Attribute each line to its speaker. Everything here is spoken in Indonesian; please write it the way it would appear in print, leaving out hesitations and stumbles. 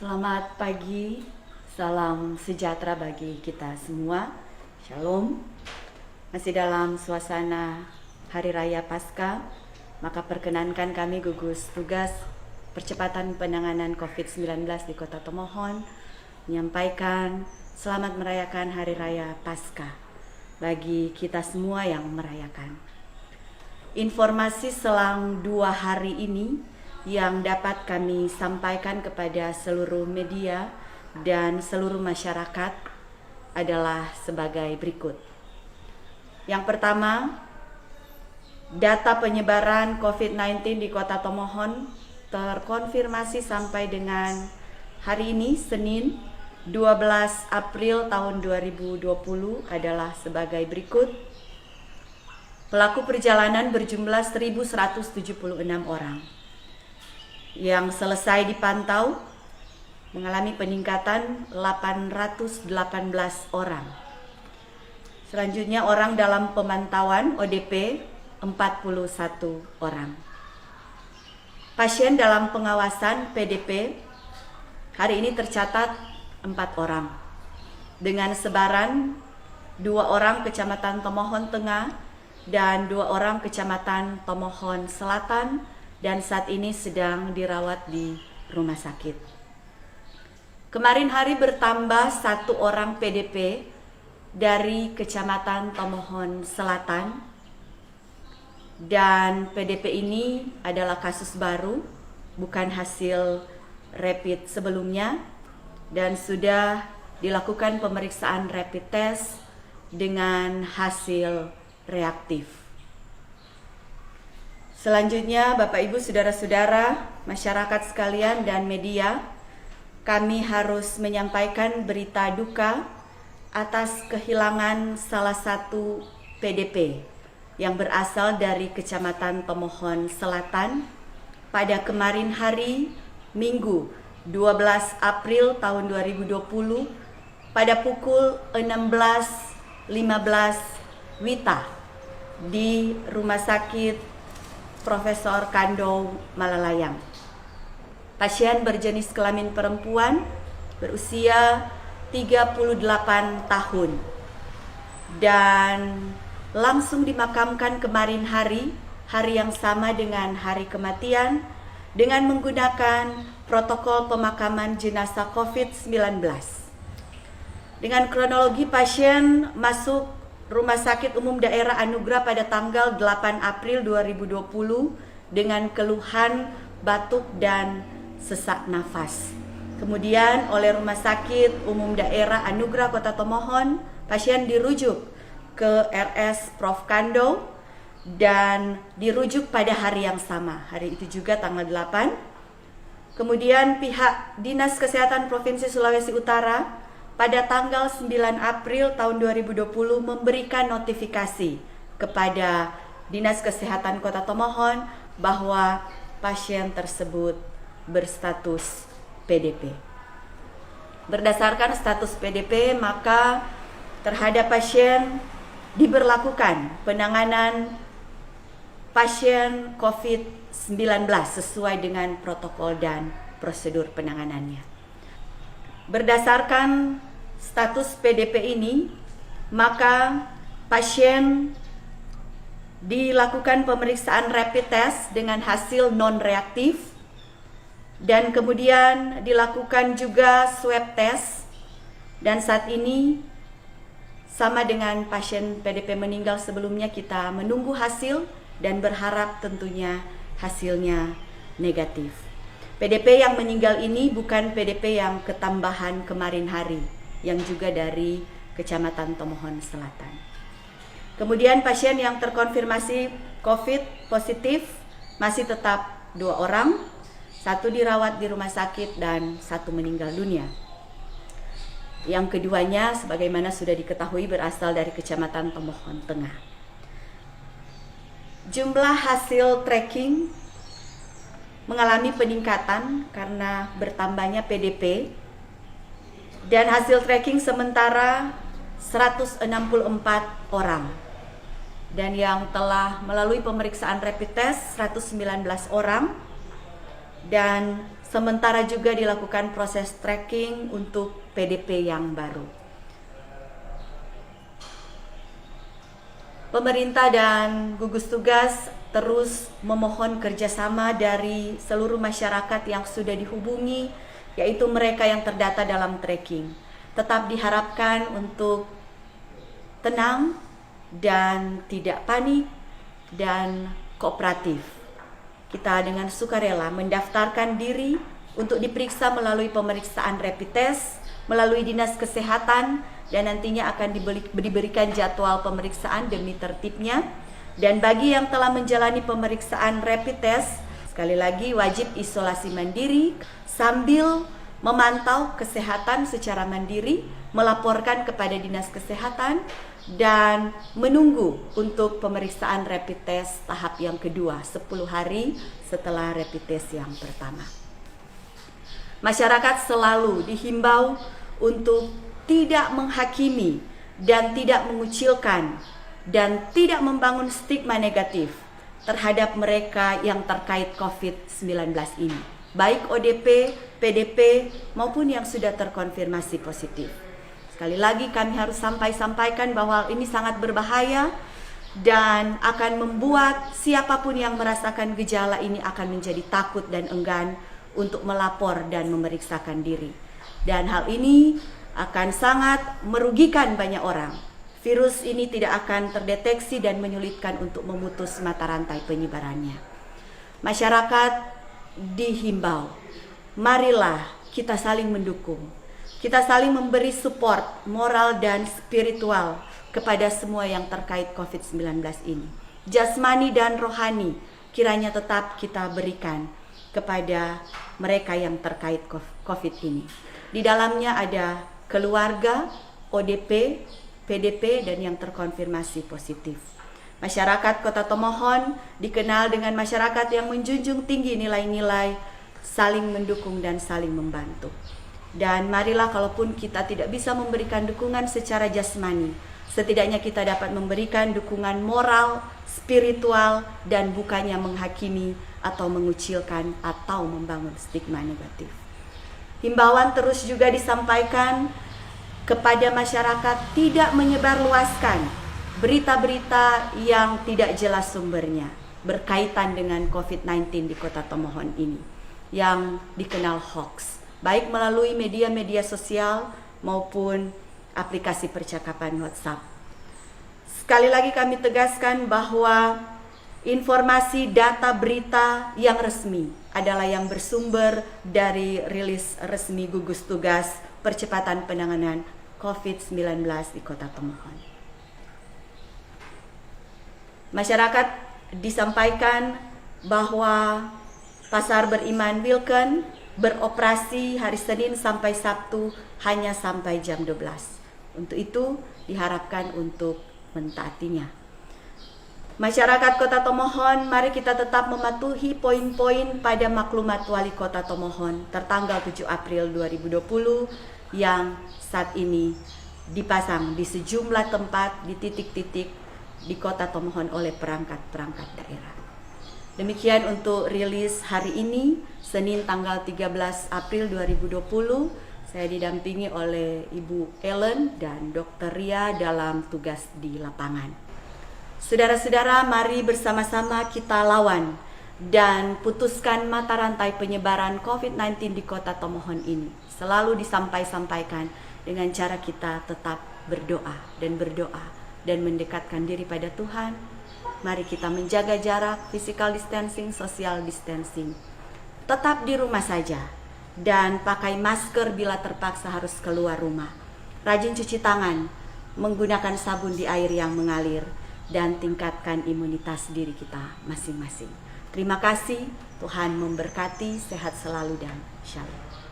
Speaker 1: Selamat pagi, salam sejahtera bagi kita semua. Shalom. Masih dalam suasana Hari Raya Paskah, maka perkenankan kami gugus tugas percepatan penanganan COVID-19 di Kota Tomohon menyampaikan selamat merayakan Hari Raya Paskah bagi kita semua yang merayakan. Informasi selang 2 hari ini yang dapat kami sampaikan kepada seluruh media dan seluruh masyarakat adalah sebagai berikut. Yang pertama, data penyebaran COVID-19 di Kota Tomohon terkonfirmasi sampai dengan hari ini, Senin 12 April tahun 2020 adalah sebagai berikut. Pelaku perjalanan berjumlah 1.176 orang. Yang selesai dipantau mengalami peningkatan 818 orang. Selanjutnya orang dalam pemantauan ODP 41 orang. Pasien dalam pengawasan PDP hari ini tercatat 4 orang. Dengan sebaran 2 orang Kecamatan Tomohon Tengah dan 2 orang Kecamatan Tomohon Selatan, dan saat ini sedang dirawat di rumah sakit. Kemarin hari bertambah 1 orang PDP dari Kecamatan Tomohon Selatan, dan PDP ini adalah kasus baru, bukan hasil rapid sebelumnya, dan sudah dilakukan pemeriksaan rapid test dengan hasil reaktif. Selanjutnya, Bapak Ibu, saudara-saudara, masyarakat sekalian dan media, kami harus menyampaikan berita duka atas kehilangan salah satu PDP yang berasal dari Kecamatan Tomohon Selatan pada kemarin hari Minggu 12 April tahun 2020 pada pukul 16.15 WITA di Rumah Sakit Profesor Kando Malalayang. Pasien berjenis kelamin perempuan berusia 38 tahun dan langsung dimakamkan kemarin hari yang sama dengan hari kematian dengan menggunakan protokol pemakaman jenazah COVID-19. Dengan kronologi pasien masuk Rumah Sakit Umum Daerah Anugrah pada tanggal 8 April 2020 dengan keluhan batuk dan sesak nafas. Kemudian oleh Rumah Sakit Umum Daerah Anugrah Kota Tomohon, pasien dirujuk ke RS Prof. Kando dan dirujuk pada hari yang sama. Hari itu juga tanggal 8. Kemudian pihak Dinas Kesehatan Provinsi Sulawesi Utara pada tanggal 9 April tahun 2020 memberikan notifikasi kepada Dinas Kesehatan Kota Tomohon bahwa pasien tersebut berstatus PDP. Berdasarkan status PDP, maka terhadap pasien diberlakukan penanganan pasien COVID-19 sesuai dengan protokol dan prosedur penanganannya. Berdasarkan status PDP ini, maka pasien dilakukan pemeriksaan rapid test dengan hasil non-reaktif dan kemudian dilakukan juga swab test, dan saat ini sama dengan pasien PDP meninggal sebelumnya, kita menunggu hasil dan berharap tentunya hasilnya negatif. PDP yang meninggal ini bukan PDP yang ketambahan kemarin hari, yang juga dari Kecamatan Tomohon Selatan. Kemudian pasien yang terkonfirmasi COVID positif masih tetap 2 orang, 1 dirawat di rumah sakit dan 1 meninggal dunia. Yang keduanya sebagaimana sudah diketahui berasal dari Kecamatan Tomohon Tengah. Jumlah hasil tracking mengalami peningkatan karena bertambahnya PDP, dan hasil tracking sementara 164 orang, dan yang telah melalui pemeriksaan rapid test 119 orang, dan Sementara juga dilakukan proses tracking untuk PDP yang baru. Pemerintah dan gugus tugas terus memohon kerjasama dari seluruh masyarakat yang sudah dihubungi, yaitu mereka yang terdata dalam tracking. Tetap diharapkan untuk tenang dan tidak panik dan kooperatif. Kita dengan sukarela mendaftarkan diri untuk diperiksa melalui pemeriksaan rapid test, melalui Dinas Kesehatan, dan nantinya akan diberikan jadwal pemeriksaan demi tertibnya. Dan bagi yang telah menjalani pemeriksaan rapid test, sekali lagi wajib isolasi mandiri sambil memantau kesehatan secara mandiri, melaporkan kepada Dinas Kesehatan, dan menunggu untuk pemeriksaan rapid test tahap yang kedua 10 hari setelah rapid test yang pertama. Masyarakat selalu dihimbau untuk tidak menghakimi dan tidak mengucilkan dan tidak membangun stigma negatif terhadap mereka yang terkait COVID-19 ini, baik ODP, PDP maupun yang sudah terkonfirmasi positif. Sekali lagi kami harus sampaikan bahwa ini sangat berbahaya dan akan membuat siapapun yang merasakan gejala ini akan menjadi takut dan enggan untuk melapor dan memeriksakan diri. Dan hal ini akan sangat merugikan banyak orang. Virus ini tidak akan terdeteksi dan menyulitkan untuk memutus mata rantai penyebarannya. Masyarakat dihimbau, marilah kita saling mendukung. Kita saling memberi support moral dan spiritual kepada semua yang terkait COVID-19 ini. Jasmani dan rohani kiranya tetap kita berikan kepada mereka yang terkait COVID ini. Di dalamnya ada keluarga, ODP, PDP, dan yang terkonfirmasi positif. Masyarakat Kota Tomohon dikenal dengan masyarakat yang menjunjung tinggi nilai-nilai saling mendukung dan saling membantu. Dan marilah kalaupun kita tidak bisa memberikan dukungan secara jasmani, setidaknya kita dapat memberikan dukungan moral, spiritual, dan bukannya menghakimi atau mengucilkan atau membangun stigma negatif. Himbauan terus juga disampaikan kepada masyarakat tidak menyebarluaskan berita-berita yang tidak jelas sumbernya berkaitan dengan COVID-19 di Kota Tomohon ini yang dikenal hoax, baik melalui media-media sosial maupun aplikasi percakapan WhatsApp. Sekali lagi kami tegaskan bahwa informasi data berita yang resmi adalah yang bersumber dari rilis resmi gugus tugas percepatan penanganan COVID-19 di Kota Tomohon. Masyarakat disampaikan bahwa Pasar Beriman Wilken beroperasi hari Senin sampai Sabtu hanya sampai jam 12. Untuk itu diharapkan untuk mentaatinya. Masyarakat Kota Tomohon, mari kita tetap mematuhi poin-poin pada maklumat Wali Kota Tomohon tertanggal 7 April 2020 yang saat ini dipasang di sejumlah tempat di titik-titik di Kota Tomohon oleh perangkat-perangkat daerah. Demikian untuk rilis hari ini, Senin tanggal 13 April 2020. Saya didampingi oleh Ibu Ellen dan Dr. Ria dalam tugas di lapangan. Saudara-saudara, mari bersama-sama kita lawan dan putuskan mata rantai penyebaran COVID-19 di Kota Tomohon ini. Selalu disampaikan dengan cara kita tetap berdoa dan mendekatkan diri pada Tuhan. Mari kita menjaga jarak, physical distancing, social distancing. Tetap di rumah saja dan pakai masker bila terpaksa harus keluar rumah. Rajin cuci tangan, menggunakan sabun di air yang mengalir, dan tingkatkan imunitas diri kita masing-masing. Terima kasih, Tuhan memberkati, sehat selalu dan shalom.